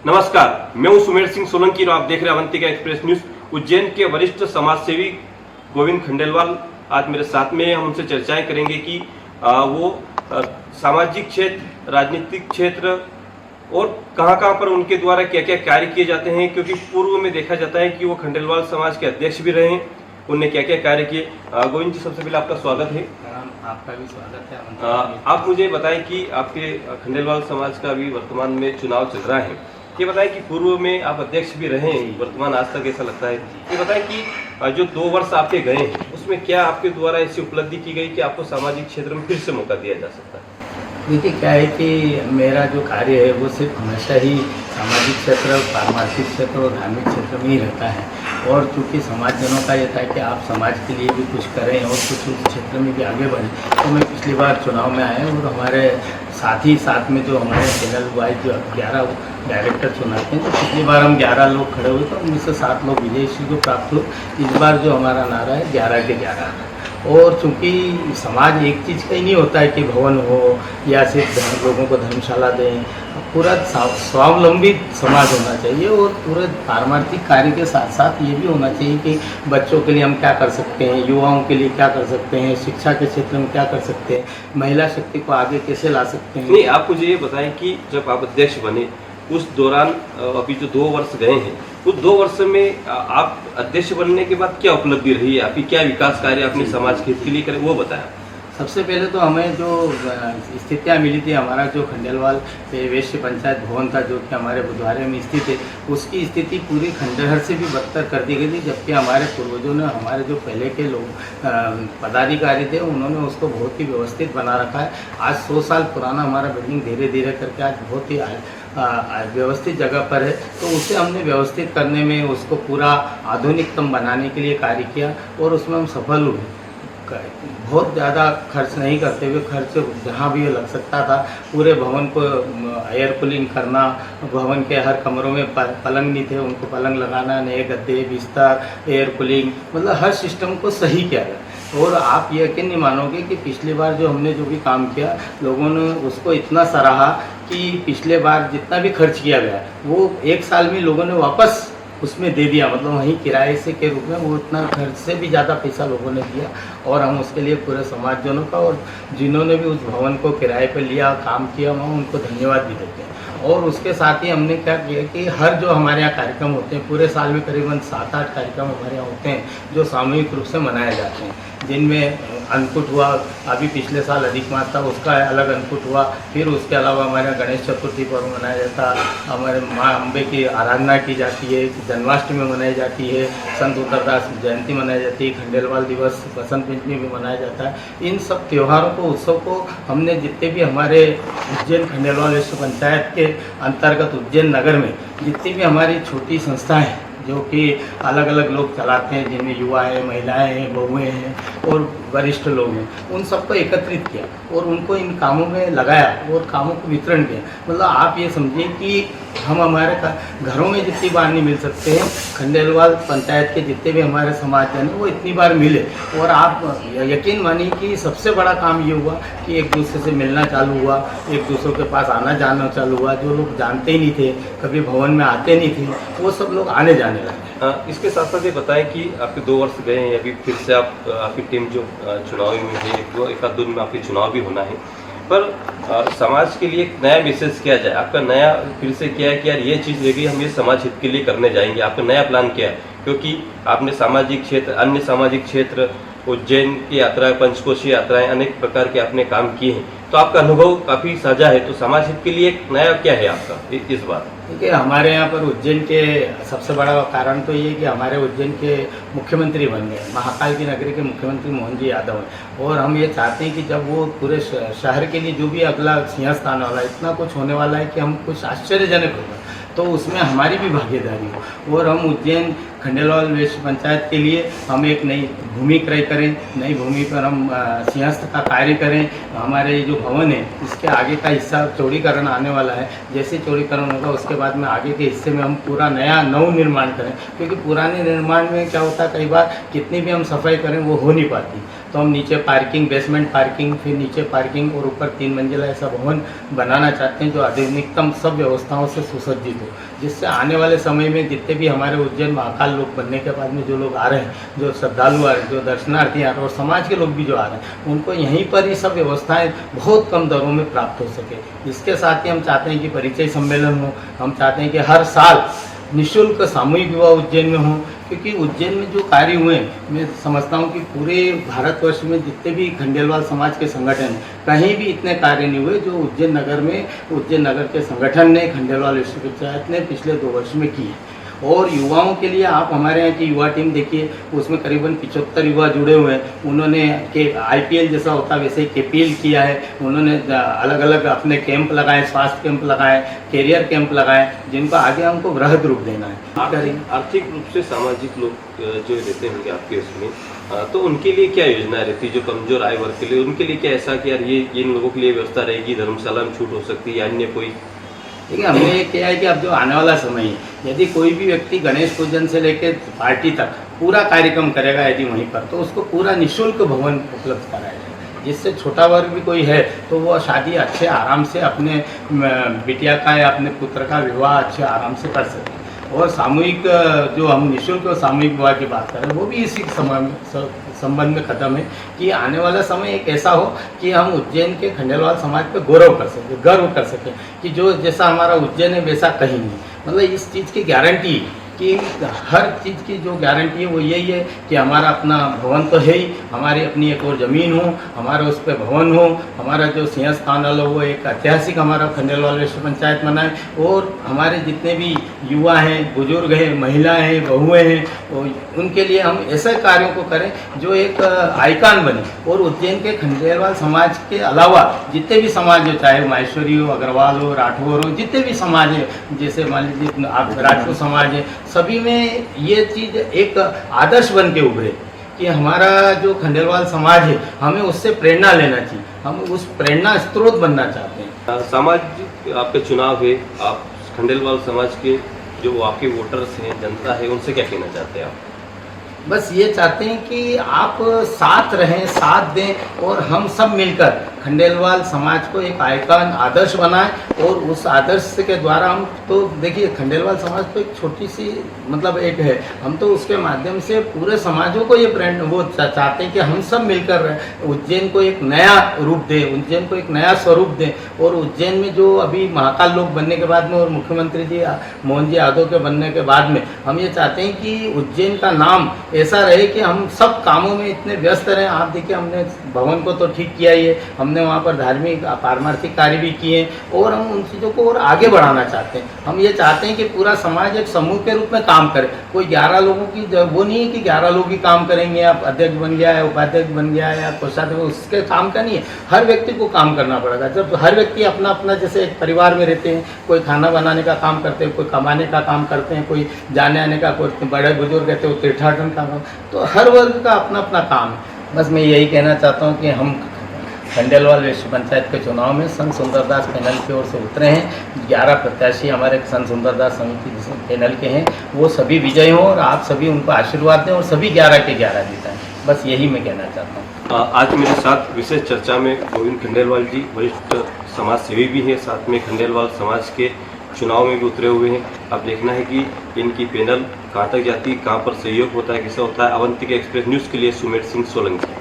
नमस्कार, मैं हूं सुमेर सिंह सोलंकी और आप देख रहे हैं अवंतिका एक्सप्रेस न्यूज। उज्जैन के वरिष्ठ समाजसेवी गोविंद खंडेलवाल आज मेरे साथ में। हम उनसे चर्चाएं करेंगे कि सामाजिक क्षेत्र, राजनीतिक क्षेत्र और कहां पर उनके द्वारा क्या क्या कार्य किए जाते हैं, क्योंकि पूर्व में देखा जाता है कि वो खंडेलवाल समाज के अध्यक्ष भी रहे हैं। उनने क्या क्या कार्य किए। गोविंद जी, सबसे पहले आपका स्वागत है। आपका भी स्वागत है। आप मुझे बताएं कि आपके खंडेलवाल समाज का अभी वर्तमान में चुनाव चल रहा है। ये बताएं कि पूर्व में आप अध्यक्ष भी रहे हैं, वर्तमान आज तक ऐसा लगता है। ये बताएं कि जो 2 वर्ष आपके गए हैं उसमें क्या आपके द्वारा ऐसी उपलब्धि की गई कि आपको सामाजिक क्षेत्र में फिर से मौका दिया जा सकता है? देखिए, क्या है कि मेरा जो कार्य है वो सिर्फ हमेशा ही सामाजिक क्षेत्र, पारमार्थिक क्षेत्र और धार्मिक क्षेत्र में ही रहता है। और चूँकि समाजजनों का ये था कि आप समाज के लिए भी कुछ करें और कुछ उस क्षेत्र में भी आगे बढ़ें, तो मैं पिछली बार चुनाव में आया और हमारे साथ में जो हमारे चैनल वाइज जो 11 डायरेक्टर चुनाते हैं, तो पिछली बार हम 11 लोग खड़े हुए, तो उनमें से 7 लोग विजयी श्री को प्राप्त हुए। इस बार जो हमारा नारा है 11 के 11। और चूँकि समाज एक चीज़ का ही नहीं होता है कि भवन हो या सिर्फ लोगों को धर्मशाला दें, पूरा स्वावलंबी समाज होना चाहिए। और पूरे पारमार्थिक कार्य के साथ साथ ये भी होना चाहिए कि बच्चों के लिए हम क्या कर सकते हैं, युवाओं के लिए क्या कर सकते हैं, शिक्षा के क्षेत्र में क्या कर सकते हैं, महिला शक्ति को आगे कैसे ला सकते हैं। नहीं, आप मुझे ये बताएं कि जब आप अध्यक्ष बने उस दौरान अभी जो 2 वर्ष गए हैं, उस 2 वर्ष में आप अध्यक्ष बनने के बाद क्या उपलब्धि रही है आपकी, क्या विकास कार्य आपने समाज के हित के लिए करे, वो बताया। सबसे पहले तो हमें जो स्थितियाँ मिली थी, हमारा जो खंडेलवाल वैश्य पंचायत भवन था जो कि हमारे बुधवारे में स्थित है, उसकी स्थिति पूरी खंडहर से भी बदतर कर दी गई थी। जबकि हमारे पूर्वजों ने, हमारे जो पहले के लोग पदाधिकारी थे, उन्होंने उसको बहुत ही व्यवस्थित बना रखा है। आज 100 साल पुराना हमारा बिल्डिंग धीरे धीरे करके आज बहुत ही व्यवस्थित जगह पर है। तो उसे हमने व्यवस्थित करने में, उसको पूरा आधुनिकतम बनाने के लिए कार्य किया और उसमें हम सफल हुए। बहुत ज़्यादा खर्च नहीं करते हुए, खर्च जहाँ भी लग सकता था, पूरे भवन को एयर कूलिंग करना, भवन के हर कमरों में पलंग नहीं थे, उनको पलंग लगाना, नए गद्दे, बिस्तर, एयर कूलिंग, मतलब हर सिस्टम को सही किया गया। और आप यकीन नहीं मानोगे कि पिछली बार जो हमने जो भी काम किया, लोगों ने उसको इतना सराहा कि पिछले बार जितना भी खर्च किया गया वो 1 साल में लोगों ने वापस उसमें दे दिया। मतलब वहीं किराए से के रूप में वो उतना खर्च से भी ज़्यादा पैसा लोगों ने दिया। और हम उसके लिए पूरे समाजजनों का और जिन्होंने भी उस भवन को किराए पर लिया, काम किया, हम उनको धन्यवाद भी देते हैं। और उसके साथ ही हमने क्या किया कि हर जो हमारे यहाँ कार्यक्रम होते हैं, पूरे साल में करीबन 7-8 कार्यक्रम हमारे यहाँ होते हैं जो सामूहिक रूप से मनाए जाते हैं, जिनमें अन्नकूट हुआ, अभी पिछले साल अधिक मास था उसका अलग अन्नकूट हुआ। फिर उसके अलावा हमारे यहाँ गणेश चतुर्थी पर्व मनाया जाता है, हमारे माँ अम्बे की आराधना की जाती है, जन्माष्टमी मनाई जाती है, संत उत्तरदास जयंती मनाई जाती है, खंडेलवाल दिवस, बसंत पंचमी भी मनाया जाता है। इन सब त्योहारों को, उत्सव को हमने जितने भी हमारे उज्जैन खंडेलवाल विश्व पंचायत के अंतर्गत उज्जैन नगर में जितनी भी हमारी छोटी संस्थाएँ हैं जो कि अलग अलग लोग चलाते हैं, जिनमें युवा हैं, महिलाएं हैं, बहुएं हैं और वरिष्ठ लोग हैं, उन सबको एकत्रित किया और उनको इन कामों में लगाया और कामों को वितरण किया। मतलब आप ये समझिए कि हम हमारे घरों में जितनी बार नहीं मिल सकते हैं, खंडेलवाल पंचायत के जितने भी हमारे समाजजन हैं वो इतनी बार मिले। और आप यकीन मानिए कि सबसे बड़ा काम ये हुआ कि एक दूसरे से मिलना चालू हुआ, एक दूसरे के पास आना जाना चालू हुआ। जो लोग जानते ही नहीं थे, कभी भवन में आते नहीं थे, वो सब लोग आने जाने लगे। इसके साथ साथ ये बताएं कि आपके 2 वर्ष गए हैं, अभी फिर से आपकी टीम जो चुनावी में है, 1-2 दिन में आपके चुनाव भी होना है, पर समाज के लिए एक नया मैसेज क्या जाए? आपका नया फिर से क्या है कि यार ये चीज़ रहेगी, हम ये समाज हित के लिए करने जाएंगे, आपका नया प्लान क्या है? क्योंकि आपने सामाजिक क्षेत्र, अन्य सामाजिक क्षेत्र, उज्जैन की यात्राएं, पंचकोशी यात्राएं, अनेक प्रकार के आपने काम किए हैं, तो आपका अनुभव काफ़ी साझा है। तो समाज हित के लिए एक नया क्या है आपका इस बार? देखिए, हमारे यहाँ पर उज्जैन के सबसे बड़ा कारण तो ये कि हमारे उज्जैन के मुख्यमंत्री बन गए, महाकाल की नगरी के मुख्यमंत्री मोहन जी यादव हैं। और हम ये चाहते हैं कि जब वो पूरे शहर के लिए जो भी अगला सिंहस्थ आने वाला है, इतना कुछ होने वाला है कि हम कुछ आश्चर्यजनक होगा, तो उसमें हमारी भी भागीदारी हो। और हम उज्जैन खंडेलवाल वैश्य पंचायत के लिए हम एक नई भूमि क्रय करें, नई भूमि पर हम सिंहस्थ का कार्य करें। हमारे जो भवन है इसके आगे का हिस्सा चौड़ीकरण आने वाला है, जैसे चौड़ीकरण होगा उसके बाद में आगे के हिस्से में हम पूरा नया नव निर्माण करें। क्योंकि पुराने निर्माण में क्या होता है, कई बार कितनी भी हम सफाई करें वो हो नहीं पाती। तो हम नीचे पार्किंग, बेसमेंट पार्किंग, फिर नीचे पार्किंग और ऊपर 3 मंजिला ऐसा भवन बनाना चाहते हैं जो आधुनिकतम सब व्यवस्थाओं से सुसज्जित हो, जिससे आने वाले समय में जितने भी हमारे उज्जैन महाकाल लोग बनने के बाद में जो लोग आ रहे हैं, जो श्रद्धालु आ रहे हैं, जो दर्शनार्थी आ रहे हैं और समाज के लोग भी जो आ रहे हैं, उनको यहीं पर ही सब व्यवस्थाएं बहुत कम दरों में प्राप्त हो सके। इसके साथ ही हम चाहते हैं कि परिचय सम्मेलन हो, हम चाहते हैं कि हर साल निःशुल्क सामूहिक विवाह उज्जैन में हो, क्योंकि उज्जैन में जो कार्य हुए मैं समझता हूँ कि पूरे भारतवर्ष में जितने भी खंडेलवाल समाज के संगठन हैं, कहीं भी इतने कार्य नहीं हुए जो उज्जैन नगर में, उज्जैन नगर के संगठन ने, खंडेलवाल विश्व पंचायत ने पिछले 2 वर्ष में की है। और युवाओं के लिए आप हमारे यहाँ की युवा टीम देखिए, उसमें करीबन 75 युवा जुड़े हुए हैं। उन्होंने के IPL जैसा होता है वैसे ही KPL किया है, उन्होंने अलग अलग अपने कैंप लगाए, स्वास्थ्य कैंप लगाए, कैरियर कैंप लगाए, जिनको आगे हमको वृहद रूप देना है। आर्थिक रूप से सामाजिक लोग जो रहते होंगे आपके उसमें, तो उनके लिए क्या योजना रहती है? जो कमजोर आय वर्ग के लिए, उनके लिए क्या ऐसा कि यार ये इन लोगों के लिए व्यवस्था रहेगी, धर्मशाला में छूट हो सकती है या अन्य कोई? देखिए, हमने ये किया है कि अब जो आने वाला समय है, यदि कोई भी व्यक्ति गणेश पूजन से लेकर पार्टी तक पूरा कार्यक्रम करेगा यदि वहीं पर, तो उसको पूरा निःशुल्क भवन उपलब्ध कराया जाएगा, जिससे छोटा वर्ग भी कोई है तो वो शादी अच्छे आराम से अपने बिटिया का या अपने पुत्र का विवाह अच्छे आराम से कर सके। और सामूहिक जो हम निःशुल्क और सामूहिक विवाह की बात करें, वो भी इसी समय में संबंध में खत्म है कि आने वाला समय एक ऐसा हो कि हम उज्जैन के खंडेलवाल समाज पे गौरव कर सकें, गर्व कर सकें कि जो जैसा हमारा उज्जैन है वैसा कहीं नहीं। मतलब इस चीज़ की गारंटी कि हर चीज़ की जो गारंटी है वो यही है कि हमारा अपना भवन तो है ही, हमारी अपनी एक और ज़मीन हो, हमारा उस पर भवन हो, हमारा जो सिंह स्थान वाला वो एक ऐतिहासिक हमारा खंडेलवाल विश्व पंचायत बनाए, और हमारे जितने भी युवा हैं, बुजुर्ग हैं, महिलाएं हैं, बहुएं हैं, उनके लिए हम ऐसे कार्यों को करें जो एक आइकॉन बने। और उज्जैन के खंडेलवाल समाज के अलावा जितने भी समाज हो, चाहे माहेश्वरी हो, अग्रवाल हो, राठौर हो, जितने भी समाज है, जैसे मान लीजिए आप राजपूत समाज है, सभी में ये चीज़ एक आदर्श बन के उभरे कि हमारा जो खंडेलवाल समाज है, हमें उससे प्रेरणा लेना चाहिए, हम उस प्रेरणा स्रोत बनना चाहते हैं। सामाजिक आपके चुनाव है, आप खंडेलवाल समाज के जो आपके वोटर्स हैं, जनता है, उनसे क्या कहना चाहते हैं आप? बस ये चाहते हैं कि आप साथ रहें, साथ दें और हम सब मिलकर खंडेलवाल समाज को एक आइकॉन आदर्श बनाएं। और उस आदर्श के द्वारा हम तो देखिए, खंडेलवाल समाज तो एक छोटी सी मतलब एक है, हम तो उसके माध्यम से पूरे समाजों को ये प्रेरणा वो चाहते हैं कि हम सब मिलकर उज्जैन को एक नया रूप दें, उज्जैन को एक नया स्वरूप दें। और उज्जैन में जो अभी महाकाल लोक बनने के बाद में और मुख्यमंत्री जी मोहन जी यादव के बनने के बाद में हम ये चाहते हैं कि उज्जैन का नाम ऐसा रहे कि हम सब कामों में इतने व्यस्त रहें। आप देखिए, हमने भवन को तो ठीक किया ही है, हमने वहाँ पर धार्मिक पारमार्थिक कार्य भी किए और हम उन चीज़ों को और आगे बढ़ाना चाहते हैं। हम ये चाहते हैं कि पूरा समाज एक समूह के रूप में काम करे। कोई 11 लोगों की वो नहीं है कि 11 लोग ही काम करेंगे, आप अध्यक्ष बन गया है, उपाध्यक्ष बन गया है या कोषाध्यक्ष, उसके काम का नहीं है। हर व्यक्ति को काम करना पड़ेगा। जब हर व्यक्ति अपना अपना जैसे एक परिवार में रहते हैं, कोई खाना बनाने का काम करते हैं, कोई कमाने का काम करते हैं, कोई जाने आने का, कोई बड़े बुजुर्ग कहते हैं वो तीर्थाटन का काम, तो हर वर्ग का अपना अपना काम है। बस मैं यही कहना चाहता हूँ कि हम खंडेलवाल विश्व पंचायत के चुनाव में संत सुंदरदास पैनल की ओर से उतरे हैं। 11 प्रत्याशी हमारे संत सुंदरदास समिति पैनल के हैं, वो सभी विजयी हों और आप सभी उनको आशीर्वाद दें और सभी 11 के 11 जीतें। बस यही मैं कहना चाहता हूँ। आज मेरे साथ विशेष चर्चा में गोविंद खंडेलवाल जी वरिष्ठ समाज सेवी भी हैं, साथ में खंडेलवाल समाज के चुनाव में भी उतरे हुए हैं। अब देखना है कि इनकी पैनल कहाँ तक जाती है, कहाँ पर सहयोग होता है, कैसा होता है। अवंतिका एक्सप्रेस न्यूज़ के लिए सुमेर सिंह सोलंकी।